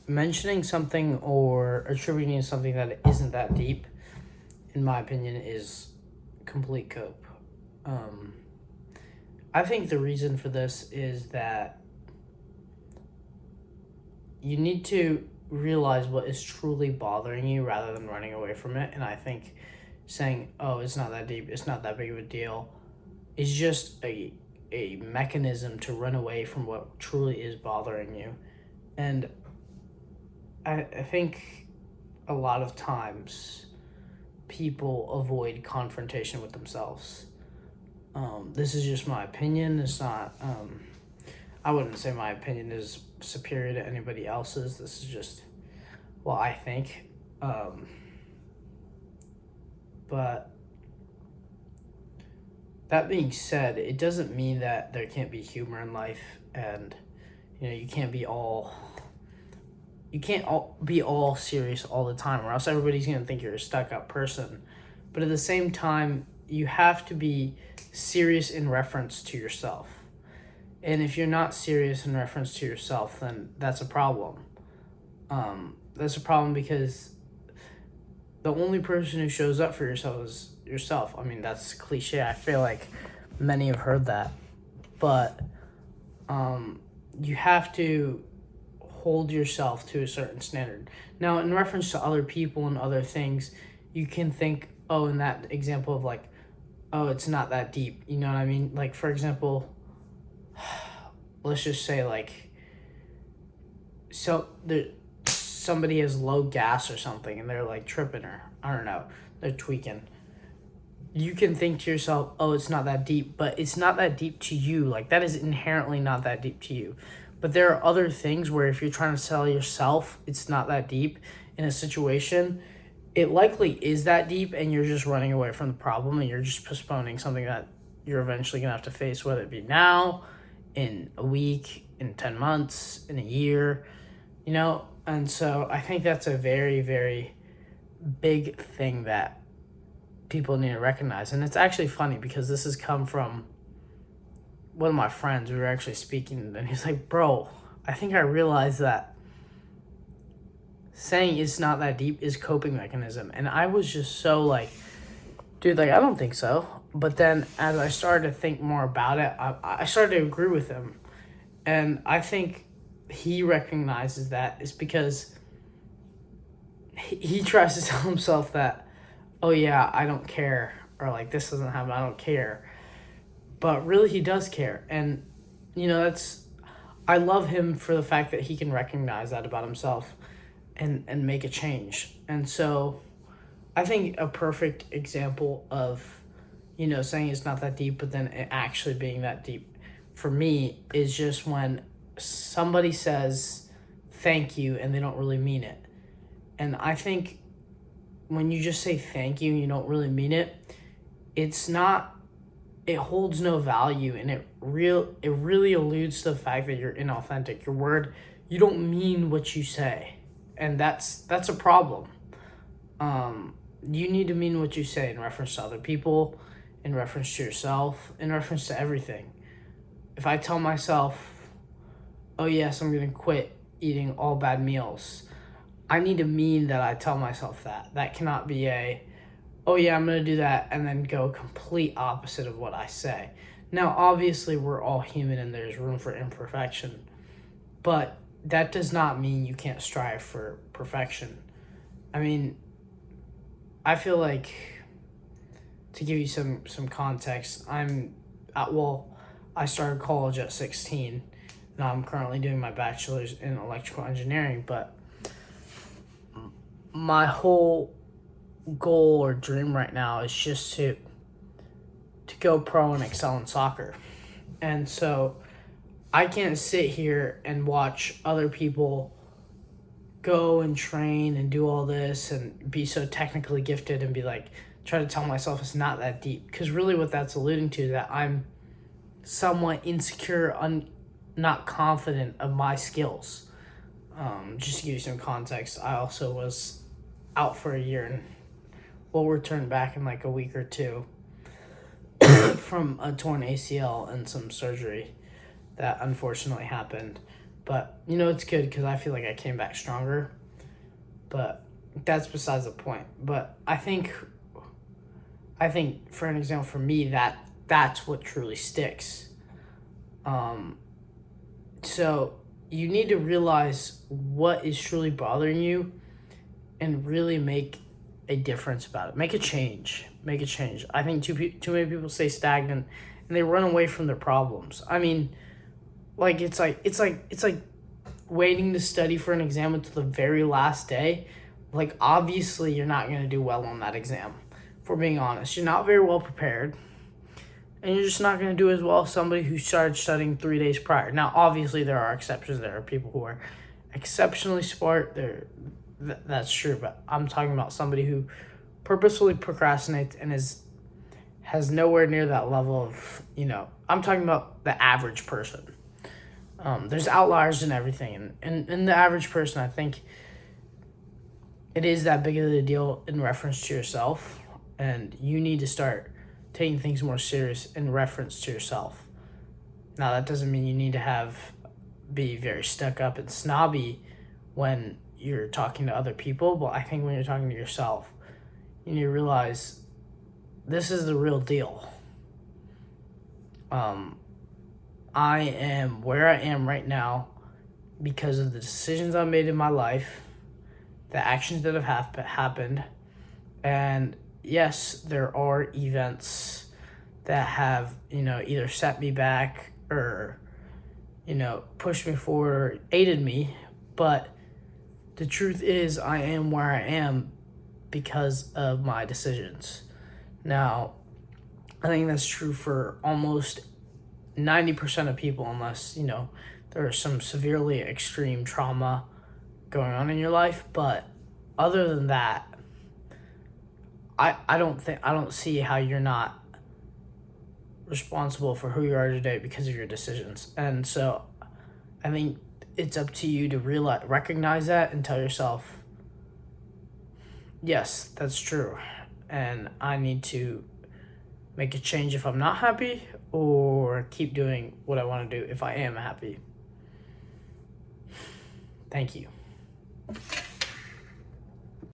mentioning something or attributing something that isn't that deep, in my opinion, is complete cope. Um, I think the reason for this is that you need to realize what is truly bothering you rather than running away from it. And I think saying, "Oh, it's not that deep. It's not that big of a deal," is just a mechanism to run away from what truly is bothering you. And I think a lot of times people avoid confrontation with themselves. This is just my opinion. It's not. I wouldn't say my opinion is superior to anybody else's. This is just what I think. But that being said, it doesn't mean that there can't be humor in life, and you can't be all serious all the time, or else everybody's gonna think you're a stuck up person. But at the same time, you have to be serious in reference to yourself. And if you're not serious in reference to yourself, then that's a problem. That's a problem because the only person who shows up for yourself is yourself. I mean, that's cliche. I feel like many have heard that. But you have to hold yourself to a certain standard. Now, in reference to other people and other things, you can think, oh, in that example of like, oh, it's not that deep. You know what I mean? Like, for example, let's just say like, somebody has low gas or something and they're like tripping, or I don't know, they're tweaking. You can think to yourself, oh, it's not that deep, but it's not that deep to you. Like, that is inherently not that deep to you. But there are other things where if you're trying to sell yourself, it's not that deep in a situation. It likely is that deep, and you're just running away from the problem, and you're just postponing something that you're eventually going to have to face, whether it be now, in a week, in 10 months, in a year, And so I think that's a very, very big thing that people need to recognize. And it's actually funny because this has come from one of my friends. We were actually speaking, and he's like, bro, I think I realized that saying it's not that deep is coping mechanism. And I was just so like, dude, like, I don't think so. But then as I started to think more about it, I started to agree with him. And I think he recognizes that it's because he tries to tell himself that, oh yeah, I don't care, or like, this doesn't happen, I don't care. But really he does care. And I love him for the fact that he can recognize that about himself and make a change. And so I think a perfect example of saying it's not that deep but then it actually being that deep for me is just when somebody says thank you and they don't really mean it. And I think when you just say thank you and you don't really mean it, it holds no value, and it really alludes to the fact that you're inauthentic. You don't mean what you say. And that's a problem. You need to mean what you say in reference to other people, in reference to yourself, in reference to everything. If I tell myself, oh yes, I'm going to quit eating all bad meals, I need to mean that I tell myself that. That cannot be oh yeah, I'm going to do that, and then go complete opposite of what I say. Now, obviously, we're all human and there's room for imperfection, but that does not mean you can't strive for perfection. I mean, I feel like, to give you some context, I started college at 16. Now I'm currently doing my bachelor's in electrical engineering, but my whole goal or dream right now is just to go pro and excel in soccer. And so I can't sit here and watch other people go and train and do all this and be so technically gifted and be like, try to tell myself it's not that deep. Because really what that's alluding to is that I'm somewhat insecure, not confident of my skills. Just to give you some context, I also was out for a year and will return back in like a week or two from a torn ACL and some surgery that unfortunately happened. But, it's good because I feel like I came back stronger. But that's besides the point. But I think for an example, for me, that's what truly sticks. So you need to realize what is truly bothering you and really make a difference about it. Make a change. I think too many people stay stagnant and they run away from their problems. I mean, like it's like waiting to study for an exam until the very last day. Like, obviously you're not going to do well on that exam. If we're being honest, you're not very well prepared. And you're just not going to do as well as somebody who started studying 3 days prior. Now, obviously, there are exceptions. There are people who are exceptionally smart. That's true. But I'm talking about somebody who purposefully procrastinates and has nowhere near that level of, I'm talking about the average person. There's outliers in everything. And the average person, I think it is that big of a deal in reference to yourself. And you need to start taking things more serious in reference to yourself. Now, that doesn't mean you need to be very stuck up and snobby when you're talking to other people, but I think when you're talking to yourself, you need to realize this is the real deal. I am where I am right now because of the decisions I made in my life, the actions that have happened, and yes, there are events that have, either set me back or, pushed me forward or aided me. But the truth is I am where I am because of my decisions. Now, I think that's true for almost 90% of people, unless, there is some severely extreme trauma going on in your life. But other than that, I don't see how you're not responsible for who you are today because of your decisions. And so I think it's up to you to recognize that and tell yourself, yes, that's true. And I need to make a change if I'm not happy, or keep doing what I want to do if I am happy. Thank you.